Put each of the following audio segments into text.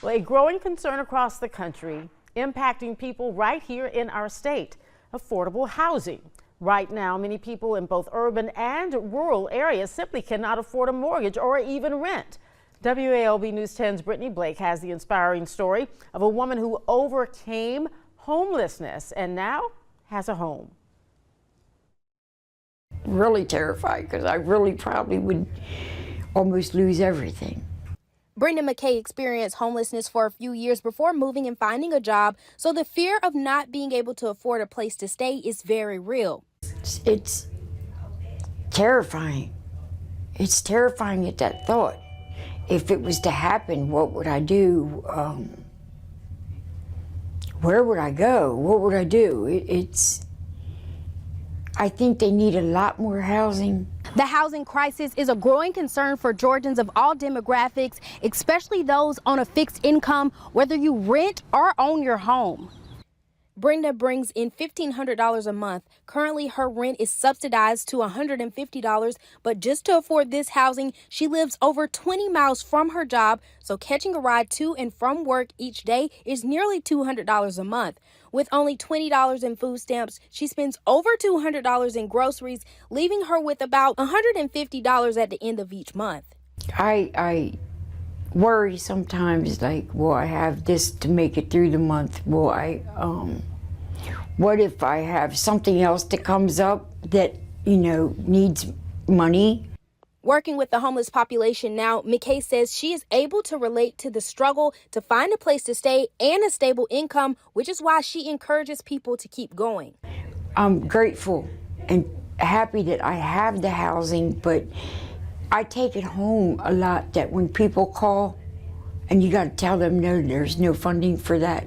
Well, a growing concern across the country impacting people right here in our state, affordable housing. Right now, many people in both urban and rural areas simply cannot afford a mortgage or even rent. WALB News 10's Brittany Blake has the inspiring story of a woman who overcame homelessness and now has a home. Really terrified because I really probably would almost lose everything. Brenda McKay experienced homelessness for a few years before moving and finding a job, so the fear of not being able to afford a place to stay is very real. It's terrifying. It's terrifying at that thought. If it was to happen, what would I do? Where would I go? What would I do? I think they need a lot more housing. The housing crisis is a growing concern for Georgians of all demographics, especially those on a fixed income, whether you rent or own your home. Brenda brings in $1,500 a month. Currently, her rent is subsidized to $150, but just to afford this housing, she lives over 20 miles from her job, so catching a ride to and from work each day is nearly $200 a month. With only $20 in food stamps, she spends over $200 in groceries, leaving her with about $150 at the end of each month. I worry sometimes, like, will I have this to make it through the month? What if I have something else that comes up that, needs money? Working with the homeless population now, McKay says she is able to relate to the struggle to find a place to stay and a stable income, which is why she encourages people to keep going. I'm grateful and happy that I have the housing, but I take it home a lot that when people call and you got to tell them no, there's no funding for that.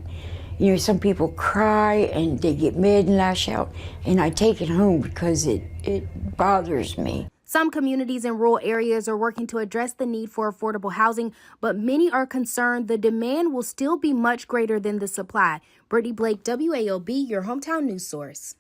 Some people cry and they get mad and lash out, and I take it home because it bothers me. Some communities in rural areas are working to address the need for affordable housing, but many are concerned the demand will still be much greater than the supply. Brittany Blake, WALB, your hometown news source.